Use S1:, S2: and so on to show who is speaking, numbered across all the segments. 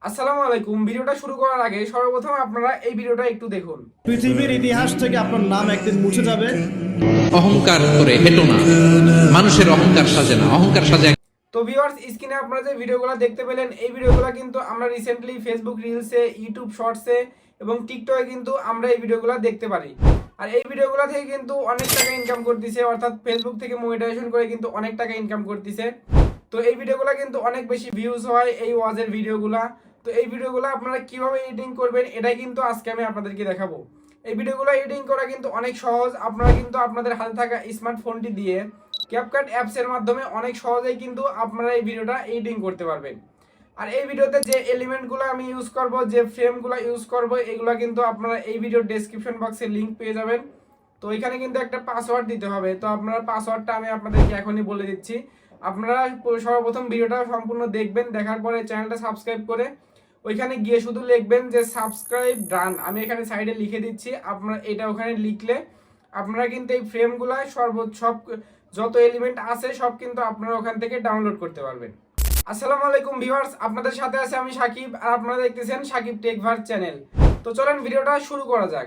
S1: আসসালামু আলাইকুম। ভিডিওটা শুরু করার আগে সর্বপ্রথম আপনারা এই ভিডিওটা একটু দেখুন।
S2: পৃথিবীর ইতিহাস থেকে আপনার নাম একদিন মুছে যাবে।
S3: অহংকার করে হেঁটো না, মানুষের অহংকার সাজে না, অহংকার সাজে।
S1: তো ভিউয়ার্স, স্ক্রিনে আপনারা যে ভিডিওগুলো দেখতে পেলেন, এই ভিডিওগুলো কিন্তু আমরা রিসেন্টলি ফেসবুক রিলসে, ইউটিউব শর্টসে এবং টিকটকে কিন্তু আমরা এই ভিডিওগুলো দেখতে পারি। আর এই ভিডিওগুলো থেকে কিন্তু অনেক টাকা ইনকাম করতেছে, অর্থাৎ ফেসবুক থেকে মনিটাইজেশন করে কিন্তু অনেক টাকা ইনকাম করতেছে। তো এই ভিডিওগুলো কিন্তু অনেক বেশি ভিউজ হয় এই ওয়াজের ভিডিওগুলা। তো এই ভিডিওগুলো আপনারা কিভাবে এডিটিং করবেন এটাই কিন্তু আজকে আমি আপনাদেরকে দেখাবো। এই ভিডিওগুলো এডিটিং করা কিন্তু অনেক সহজ। আপনারা কিন্তু আপনাদের হাতে থাকা স্মার্টফোনটি দিয়ে ক্যাপকাট অ্যাপসের মাধ্যমে অনেক সহজেই কিন্তু আপনারা এই ভিডিওটা এডিটিং করতে পারবেন। আর এই ভিডিওতে যে এলিমেন্টগুলো আমি ইউজ করব, যে ফ্রেমগুলো ইউজ করব, এগুলো কিন্তু আপনারা এই ভিডিওর ডেসক্রিপশন বক্সে লিংক পেয়ে যাবেন। তো এখানে কিন্তু একটা পাসওয়ার্ড দিতে হবে। তো আপনারা পাসওয়ার্ডটা আমি আপনাদেরকে এখনই বলে দিচ্ছি। আপনারা সর্বপ্রথম ভিডিওটা সম্পূর্ণ দেখবেন, দেখার পরে চ্যানেলটা সাবস্ক্রাইব করে ওইখানে গিয়ে শুধু লিখবেন যে সাবস্ক্রাইব ডান। আমি এখানে সাইডে লিখে দিচ্ছি, আপনারা এটা ওখানে লিখলে আপনারা কিন্তু এই ফ্রেমগুলো সব যত এলিমেন্ট আছে সব কিন্তু আপনারা ওখান থেকে ডাউনলোড করতে পারবেন। আসসালামু আলাইকুম ভিউয়ার্স, আপনাদের সাথে আছে আমি সাকিব, আর আপনারা দেখতেছেন সাকিব টেকভার চ্যানেল। তো চলেন ভিডিওটা শুরু করা যাক।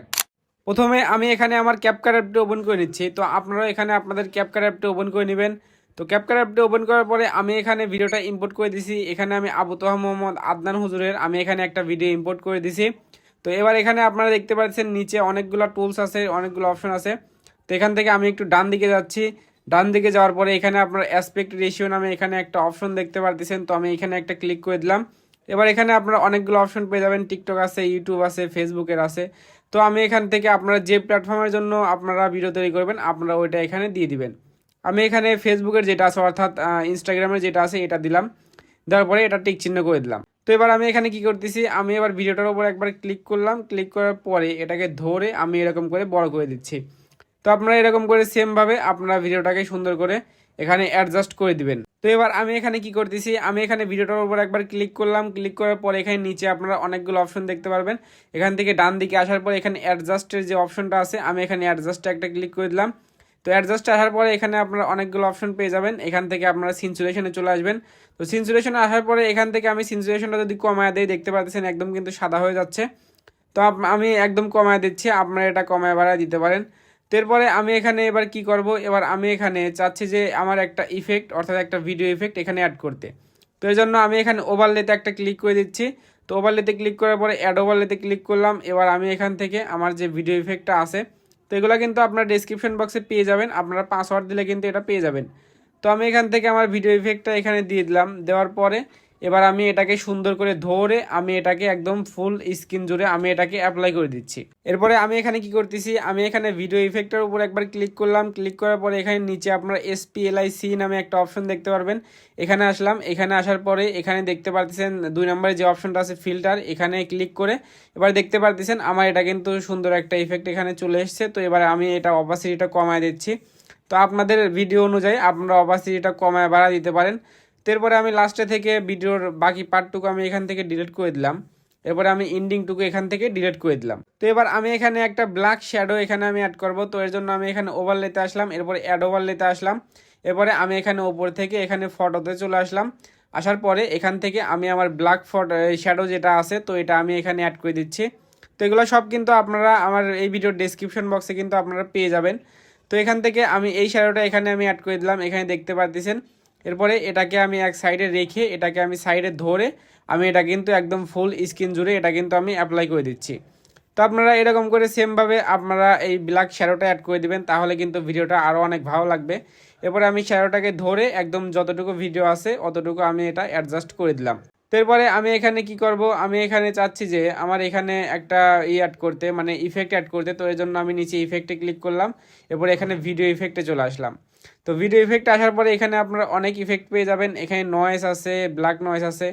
S1: প্রথমে আমি এখানে আমার ক্যাপকাট অ্যাপটি ওপেন করে নিচ্ছি। তো আপনারা এখানে আপনাদের ক্যাপকাট অ্যাপটি ওপেন করে নেবেন। তো ক্যাপকাট অ্যাপটি ওপেন করার পরে আমি এখানে ভিডিওটা ইম্পোর্ট করে দিছি। এখানে আমি আবু তোহা মোহাম্মদ আদনান হুজুরের আমি এখানে একটা ভিডিও ইম্পোর্ট করে দিছি। তো এবার এখানে আপনারা দেখতে পাচ্ছেন নিচে অনেকগুলো টুলস আছে, অনেকগুলো অপশন আছে। তো এখান থেকে আমি একটু ডান দিকে যাচ্ছি। ডান দিকে যাওয়ার পরে এখানে আপনার অ্যাসপেক্ট রেশিও নামে এখানে একটা অপশন দেখতে পারতেছেন। তো আমি এখানে একটা ক্লিক করে দিলাম। এবার এখানে আপনারা অনেকগুলো অপশন পেয়ে যাবেন, টিকটক আছে, ইউটিউব আছে, ফেসবুকের আছে। তো আমি এখান থেকে আপনারা যে প্ল্যাটফর্মের জন্য আপনারা ভিডিও তৈরি করবেন আপনারা ওইটা এখানে দিয়ে দিবেন। আমি এখানে ফেসবুকের যেটা আছে অর্থাৎ ইনস্টাগ্রামের যেটা আছে এটা দিলাম। দেওয়ার পরে এটা টিক চিহ্ন করে দিলাম। তো এবার আমি এখানে কি করতেছি, আমি এবার ভিডিওটার উপর একবার ক্লিক করলাম। ক্লিক করার পরে এটাকে ধরে আমি এরকম করে বড় করে দিচ্ছি। তো আপনারা এরকম করে সেমভাবে আপনারা ভিডিওটাকে সুন্দর করে এখানে অ্যাডজাস্ট করে দিবেন। তো এবার আমি এখানে কি করতেছি, আমি এখানে ভিডিওটার উপর একবার ক্লিক করলাম। ক্লিক করার পর এখানে নিচে আপনারা অনেকগুলো অপশন দেখতে পারবেন। এখান থেকে ডান দিকে আসার পর এখানে অ্যাডজাস্টের যে অপশনটা আছে আমি এখানে অ্যাডজাস্টে একটা ক্লিক করে দিলাম। তো অ্যাডজাস্টে আসার পরে এখানে আপনারা অনেকগুলো অপশন পেয়ে যাবেন। এখান থেকে আপনারা সিনচুরেশনে চলে আসবেন। তো সিনচুরেশনে আসার পরে এখান থেকে আমি সিনচুরেশনটা যদি কমায় দিই, দেখতে পাচ্ছেন একদম কিন্তু সাদা হয়ে যাচ্ছে। তো আমি একদম কমায় দিচ্ছি, আপনারা এটা কমায় বাড়ায় দিতে পারেন। তো এরপরে আমি এখানে এবার কি করব, এবার আমি এখানে চাচ্ছি যে আমার একটা ইফেক্ট অর্থাৎ একটা ভিডিও ইফেক্ট এখানে অ্যাড করতে। তো এই জন্য আমি এখানে ওভারলেতে একটা ক্লিক করে দিচ্ছি। তো ওভারলেতে ক্লিক করার পরে অ্যাড ওভারলেতে ক্লিক করলাম। এবার আমি এখান থেকে আমার যে ভিডিও ইফেক্টটা আছে, তো এগুলো কিন্তু আপনার ডেসক্রিপশন বক্সে পেয়ে যাবেন, আপনারা পাসওয়ার্ড দিলে কিন্তু এটা পেয়ে যাবেন। তো আমি এখান থেকে আমার ভিডিও ইফেক্টটা এখানে দিয়ে দিলাম। দেওয়ার পরে এবার আমি এটাকে সুন্দর করে ধরে আমি এটাকে একদম ফুল স্ক্রিন জুড়ে আমি এটাকে অ্যাপ্লাই করে দিচ্ছি। এরপরে আমি এখানে কি করতেছি, আমি এখানে ভিডিও ইফেক্টের উপর একবার ক্লিক করলাম। ক্লিক করার পরে এখানে নিচে আপনার SPLIC নামে একটা অপশন দেখতে পারবেন। এখানে আসলাম। এখানে আসার পরে এখানে দেখতে পারতেছেন 2 নম্বরে যে অপশনটা আছে ফিল্টার, এখানে ক্লিক করে এবার দেখতে পারতেছেন আমার এটা কিন্তু সুন্দর একটা ইফেক্ট এখানে চলে এসছে। তো এবার আমি এটা অপাসিটিটা কমায় দিচ্ছি। তো আপনাদের ভিডিও অনুযায়ী আপনারা অপাসিটিটা কমায় বাড়া দিতে পারেন। তো এরপরে আমি লাস্টে থেকে ভিডিওর বাকি পার্টটুকু আমি এখান থেকে ডিলিট করে দিলাম। এরপরে আমি এন্ডিংটুকু এখান থেকে ডিলিট করে দিলাম। তো এবার আমি এখানে একটা ব্ল্যাক শ্যাডো এখানে আমি অ্যাড করব। তো এর জন্য আমি এখানে ওভারলেতে আসলাম, এরপরে অ্যাড ওভারলেতে আসলাম। এরপরে আমি এখানে ওপর থেকে এখানে ফটোতে চলে আসলাম। আসার পরে এখান থেকে আমি আমার ব্ল্যাক শ্যাডো যেটা আছে তো এটা আমি এখানে অ্যাড করে দিচ্ছি। তো এগুলো সব কিন্তু আপনারা আমার এই ভিডিওর ডেসক্রিপশন বক্সে কিন্তু আপনারা পেয়ে যাবেন। তো এখান থেকে আমি এই শ্যাডোটা এখানে আমি অ্যাড করে দিলাম, এখানে দেখতে পাচ্ছেন। এরপরে এটাকে আমি এক সাইডে রেখে এটাকে আমি সাইডে ধরে আমি এটা কিন্তু একদম ফুল স্ক্রিন জুড়ে এটা কিন্তু আমি অ্যাপ্লাই করে দিচ্ছি। তো আপনারা এরকম করে সেমভাবে আপনারা এই ব্ল্যাক শ্যাডোটা অ্যাড করে দিবেন, তাহলে কিন্তু ভিডিওটা আরও অনেক ভালো লাগবে। এরপরে আমি শ্যাডোটাকে ধরে একদম যতটুকু ভিডিও আছে অতটুকু আমি এটা অ্যাডজাস্ট করে দিলাম। তো এরপরে আমি এখানে কি করব, আমি এখানে চাচ্ছি যে আমার এখানে একটা অ্যাড করতে, মানে ইফেক্ট অ্যাড করতে। তো এর জন্য আমি নিচে ইফেক্টে ক্লিক করলাম। এরপরে এখানে ভিডিও ইফেক্টে চলে আসলাম। তো ভিডিও ইফেক্ট আসার পরে এখানে আপনারা অনেক ইফেক্ট পেয়ে যাবেন। এখানে নয়েজ আছে, ব্ল্যাক নয়েজ আছে।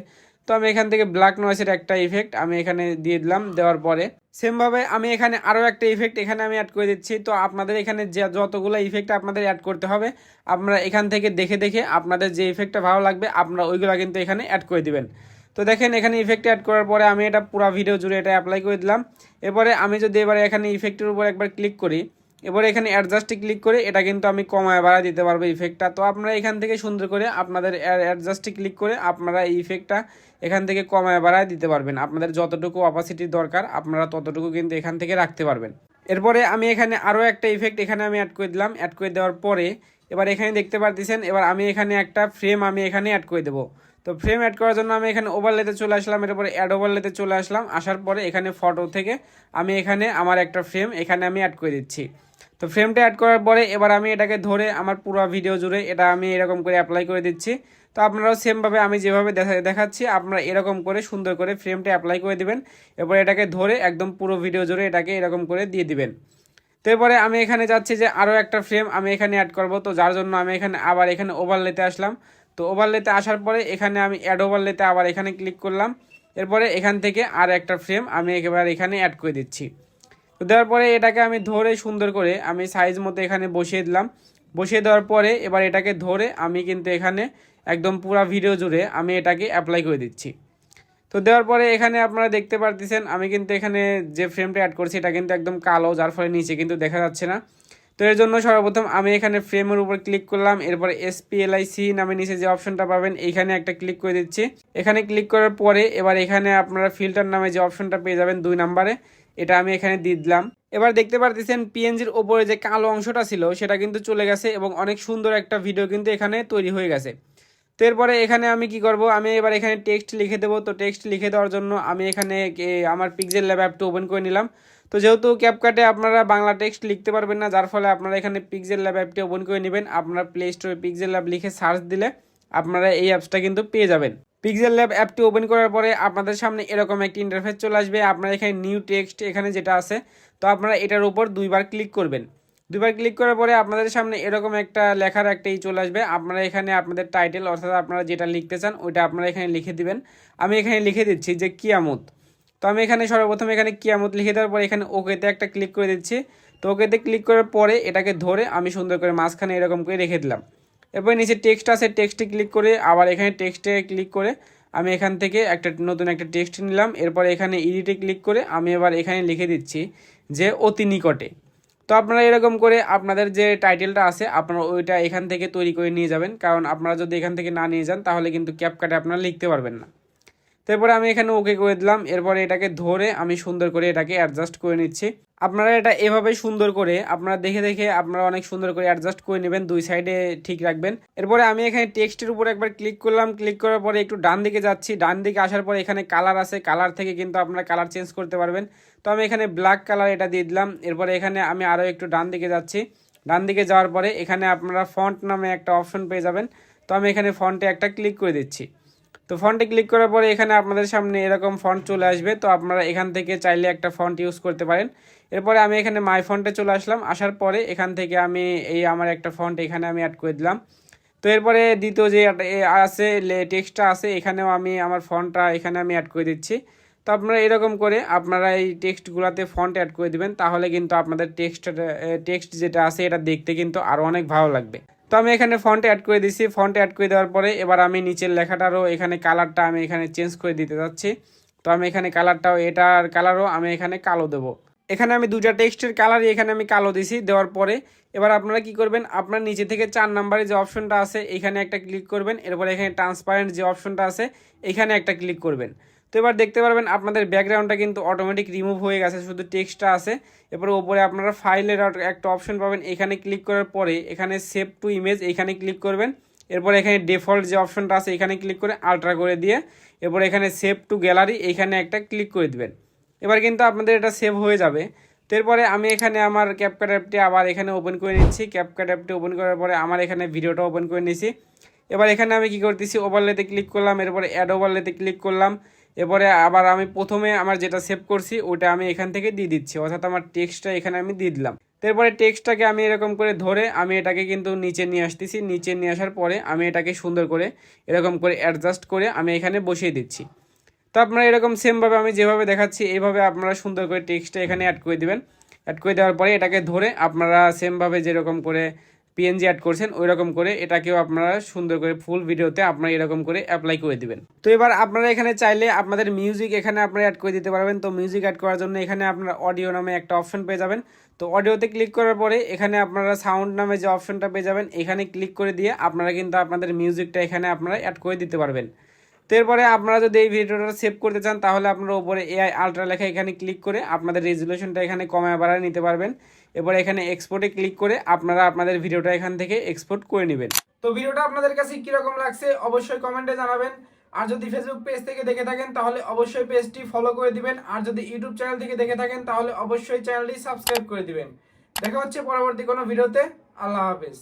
S1: তো আমি এখান থেকে ব্ল্যাক নয়েজের একটা ইফেক্ট আমি এখানে দিয়ে দিলাম। দেওয়ার পরে সেমভাবে আমি এখানে আরও একটা ইফেক্ট এখানে আমি অ্যাড করে দিচ্ছি। তো আপনাদের এখানে যে যতগুলো ইফেক্ট আপনাদের অ্যাড করতে হবে আপনারা এখান থেকে দেখে দেখে আপনাদের যে ইফেক্টটা ভালো লাগবে আপনারা ওইগুলো কিন্তু এখানে অ্যাড করে দিবেন। তো দেখেন এখানে ইফেক্ট অ্যাড করার পরে আমি এটা পুরো ভিডিও জুড়ে এটা অ্যাপ্লাই করে দিলাম। এরপরে আমি যদি এবারে এখানে ইফেক্টের উপর একবার ক্লিক করি, এবার এখানে অ্যাডজাস্টে ক্লিক করে এটা কিন্তু আমি কমায় বাড়ায় দিতে পারবো ইফেক্টটা। তো আপনারা এখান থেকে সুন্দর করে আপনাদের অ্যাডজাস্টে ক্লিক করে আপনারা এই ইফেক্টটা এখান থেকে কমায় বাড়ায় দিতে পারবেন। আপনাদের যতটুকু অপাসিটির দরকার আপনারা ততটুকু কিন্তু এখান থেকে রাখতে পারবেন। এরপরে আমি এখানে আরও একটা ইফেক্ট এখানে আমি অ্যাড করে দিলাম। অ্যাড করে দেওয়ার পরে এবার এখানে দেখতে পারতেছেন, এবার আমি এখানে একটা ফ্রেম আমি এখানে অ্যাড করে দেবো। তো ফ্রেম অ্যাড করার জন্য আমি এখানে ওভারলেতে চলে আসলাম, এরপরে অ্যাড ওভারলেতে চলে আসলাম। আসার পরে এখানে ফটো থেকে আমি এখানে আমার একটা ফ্রেম এখানে আমি অ্যাড করে দিচ্ছি। তো ফ্রেমটা অ্যাড করার পরে এবার আমি এটাকে ধরে আমার পুরো ভিডিও জুড়ে এটা আমি এরকম করে অ্যাপ্লাই করে দিচ্ছি। তো আপনারাও সেমভাবে আমি যেভাবে দেখাচ্ছি আপনারা এরকম করে সুন্দর করে ফ্রেমটা অ্যাপ্লাই করে দিবেন। এরপর এটাকে ধরে একদম পুরো ভিডিও জুড়ে এটাকে এরকম করে দিয়ে দিবেন। তো এরপরে আমি এখানে যাচ্ছি যে আরও একটা ফ্রেম আমি এখানে অ্যাড করব। তো যার জন্য আমি এখানে আবার এখানে ওভারলেতে আসলাম। তো ওভারলেতে আসার পরে এখানে আমি অ্যাড ওভারলেতে আবার এখানে ক্লিক করলাম। এরপরে এখান থেকে আর একটা ফ্রেম আমি একেবারে এখানে অ্যাড করে দিচ্ছি। তো দেওয়ার পরে এটাকে আমি ধরে সুন্দর করে আমি সাইজ মতো এখানে বসিয়ে দিলাম। বসিয়ে দেওয়ার পরে এবার এটাকে ধরে আমি কিন্তু এখানে একদম পুরো ভিডিও জুড়ে আমি এটাকে অ্যাপ্লাই করে দিচ্ছি। তো দেওয়ার পরে এখানে আপনারা দেখতে পারতেছেন আমি কিন্তু এখানে যে ফ্রেমটা অ্যাড করছি এটা কিন্তু একদম কালো, যার ফলে নিচে কিন্তু দেখা যাচ্ছে না। তো এর জন্য সর্বপ্রথম আমি এখানে ফ্রেমের উপর ক্লিক করলাম। এরপরে SPLIC নামে নিচে যে অপশনটা পাবেন এইখানে একটা ক্লিক করে দিচ্ছি। এখানে ক্লিক করার পরে এবার এখানে আপনারা ফিল্টার নামে যে অপশনটা পেয়ে যাবেন 2 নম্বরে, এটা আমি এখানে দিয়ে দিলাম। এবার দেখতে পারতেছেন PNGর ওপরে যে কালো অংশটা ছিল সেটা কিন্তু চলে গেছে এবং অনেক সুন্দর একটা ভিডিও কিন্তু এখানে তৈরি হয়ে গেছে। তো এরপরে এখানে আমি কি করব, আমি এবার এখানে টেক্সট লিখে দেবো। তো টেক্সট লিখে দেওয়ার জন্য আমি এখানে আমার পিক্সেল ল্যাব অ্যাপটা ওপেন করে নিলাম। তো যেহেতু ক্যাপকাটে আপনারা বাংলা টেক্সট লিখতে পারবেন না, যার ফলে আপনারা এখানে পিক্সেল ল্যাব অ্যাপটি ওপেন করে নেবেন। আপনারা প্লে স্টোরে পিক্সেল ল্যাব লিখে সার্চ দিলে আপনারা এই অ্যাপসটা কিন্তু পেয়ে যাবেন। পিক্সেল ল্যাব অ্যাপটি ওপেন করার পরে আপনাদের সামনে এরকম একটি ইন্টারফেস চলে আসবে। আপনারা এখানে নিউ টেক্সট এখানে যেটা আছে, তো আপনারা এটার উপর 2বার ক্লিক করবেন। 2বার ক্লিক করার পরে আপনাদের সামনে এরকম একটা লেখার একটা চলে আসবে। আপনারা এখানে আপনাদের টাইটেল অর্থাৎ আপনারা যেটা লিখতে চান ওইটা আপনারা এখানে লিখে দিবেন। আমি এখানে লিখে দিচ্ছি যে কিয়ামত। তো আমি এখানে সর্বপ্রথম এখানে কিয়ামত লিখে দেওয়ার পরে এখানে ওকেতে একটা ক্লিক করে দিচ্ছি। তো ওকেতে ক্লিক করার পরে এটাকে ধরে আমি সুন্দর করে মাঝখানে এরকম করে রেখে দিলাম। এরপরে নিচে টেক্সট আছে, টেক্সটে ক্লিক করে আবার এখানে টেক্সটে ক্লিক করে আমি এখান থেকে একটা নতুন একটা টেক্সট নিলাম। এরপরে এখানে এডিটে ক্লিক করে আমি এবার এখানে লিখে দিচ্ছি যে অতি নিকটে। তো আপনারা এরকম করে আপনাদের যে টাইটেলটা আছে আপনারা ওইটা এখান থেকে তৈরি করে নিয়ে যাবেন, কারণ আপনারা যদি এখান থেকে না নিয়ে যান তাহলে কিন্তু ক্যাপকাটে আপনারা লিখতে পারবেন না। তারপরে আমি এখানে ওকে করে দিলাম। এরপরে এটাকে ধরে আমি সুন্দর করে এটাকে অ্যাডজাস্ট করে নিচ্ছি। আপনারা এটা এভাবে সুন্দর করে আপনারা দেখে দেখে আপনারা অনেক সুন্দর করে অ্যাডজাস্ট করে নেবেন, 2 সাইডে ঠিক রাখবেন। এরপরে আমি এখানে টেক্সটের উপর একবার ক্লিক করলাম। ক্লিক করার পরে একটু ডান দিকে যাচ্ছি। ডান দিকে আসার পরে এখানে কালার আছে, কালার থেকে কিন্তু আপনারা কালার চেঞ্জ করতে পারবেন। তো আমি এখানে ব্ল্যাক কালার এটা দিয়ে দিলাম। এরপরে এখানে আমি আরও একটু ডান দিকে যাচ্ছি। ডান দিকে যাওয়ার পরে এখানে আপনারা ফন্ট নামে একটা অপশন পেয়ে যাবেন। তো আমি এখানে ফন্টে একটা ক্লিক করে দিচ্ছি। তো ফন্টে ক্লিক করার পরে এখানে আপনাদের সামনে এরকম ফন্ট চলে আসবে। তো আপনারা এখান থেকে চাইলে একটা ফন্ট ইউজ করতে পারেন। এরপরে আমি এখানে মাই ফন্টে চলে আসলাম। আসার পরে এখান থেকে আমি আমার একটা ফন্ট এখানে আমি অ্যাড করে দিলাম। তো এরপরে দ্বিতীয় যে আছে টেক্সটটা আছে এখানেও আমি আমার ফন্টটা এখানে আমি অ্যাড করে দিচ্ছি। তো আপনারা এরকম করে আপনারা এই টেক্সটগুলোতে ফন্ট অ্যাড করে দিবেন, তাহলে কিন্তু আপনাদের টেক্সট যেটা আছে এটা দেখতে কিন্তু আরও অনেক ভালো লাগবে। তো আমি এখানে ফন্ট অ্যাড করে দিচ্ছি। ফন্ট অ্যাড করে দেওয়ার পরে এবার আমি নিচের লেখাটারও এখানে কালারটা আমি এখানে চেঞ্জ করে দিতে যাচ্ছি। তো আমি এখানে কালারটাও এটার কালারও আমি এখানে কালো দেবো। এখানে আমি 2টা টেক্সটের কালারই এখানে আমি কালো দিছি। দেওয়ার পরে এবার আপনারা কি করবেন, আপনার নিচে থেকে 4 নম্বরে যে অপশনটা আছে এখানে একটা ক্লিক করবেন। এরপরে এখানে ট্রান্সপারেন্ট যে অপশনটা আছে এখানে একটা ক্লিক করবেন। তো এবার দেখতে পারবেন আপনাদের ব্যাকগ্রাউন্ডটা কিন্তু অটোমেটিক রিমুভ হয়ে গেছে, শুধু টেক্সটটা আছে। এরপরে ওপরে আপনারা ফাইলের একটা অপশন পাবেন, এখানে ক্লিক করার পরে এখানে সেভ টু ইমেজ এখানে ক্লিক করবেন। এরপর এখানে ডিফল্ট যে অপশনটা আছে এখানে ক্লিক করে আলট্রা করে দিয়ে এরপর এখানে সেভ টু গ্যালারি এখানে একটা ক্লিক করে দিবেন। এবার কিন্তু আপনাদের এটা সেভ হয়ে যাবে। তো এরপরে আমি এখানে আমার ক্যাপকাট অ্যাপটি আবার এখানে ওপেন করে নিচ্ছি। ক্যাপকাট অ্যাপটি ওপেন করার পরে আমার এখানে ভিডিওটা ওপেন করে নিয়েছি। এবার এখানে আমি কি করতেছি, ওভারলেতে ক্লিক করলাম। এরপরে অ্যাড ওভারলেতে ক্লিক করলাম। এরপরে আবার আমি প্রথমে আমার যেটা সেভ করছি ওটা আমি এখান থেকে দিয়ে দিচ্ছি, অর্থাৎ আমার টেক্সটটা এখানে আমি দিয়ে দিলাম। তারপরে টেক্সটটাকে আমি এরকম করে ধরে আমি এটাকে কিন্তু নিচে নিয়ে আসতেছি। নিচে নিয়ে আসার পরে আমি এটাকে সুন্দর করে এরকম করে অ্যাডজাস্ট করে আমি এখানে বসিয়ে দিচ্ছি। তো আপনারা এরকম সেমভাবে আমি যেভাবে দেখাচ্ছি এইভাবে আপনারা সুন্দর করে টেক্সটটা এখানে অ্যাড করে দিবেন। অ্যাড করে দেওয়ার পরে এটাকে ধরে আপনারা সেমভাবে যেরকম করে পিএনজি অ্যাড করছেন ওই রকম করে এটাকেও আপনারা সুন্দর করে ফুল ভিডিওতে আপনারা এরকম করে অ্যাপ্লাই করে দিবেন। তো এবার আপনারা এখানে চাইলে আপনাদের মিউজিক এখানে আপনারা অ্যাড করে দিতে পারবেন। তো মিউজিক অ্যাড করার জন্য এখানে আপনারা অডিও নামে একটা অপশন পেয়ে যাবেন। তো অডিওতে ক্লিক করার পরে এখানে আপনারা সাউন্ড নামে যে অপশনটা পেয়ে যাবেন, এখানে ক্লিক করে দিয়ে আপনারা কিন্তু আপনাদের মিউজিকটা এখানে আপনারা অ্যাড করে দিতে পারবেন। তো এরপরে আপনারা যদি এই ভিডিওটা সেভ করতে চান তাহলে আপনারা উপরে এআই আলট্রা লেখা এখানে ক্লিক করে আপনাদের রেজুলেশনটা এখানে কমায় বাড়ায় নিতে পারবেন। এবার এখানে এক্সপোর্টে ক্লিক করে আপনারা আপনাদের ভিডিওটা এখান থেকে এক্সপোর্ট করে নেবেন। তো ভিডিওটা আপনাদের কাছে কিরকম লাগছে অবশ্যই কমেন্টে জানাবেন। আর যদি ফেসবুক পেজ থেকে দেখে থাকেন তাহলে অবশ্যই পেজটি ফলো করে দিবেন। আর যদি ইউটিউব চ্যানেল থেকে দেখে থাকেন তাহলে অবশ্যই চ্যানেলটি সাবস্ক্রাইব করে দিবেন। দেখা হচ্ছে পরবর্তী কোনো ভিডিওতে। আল্লাহ হাফেজ।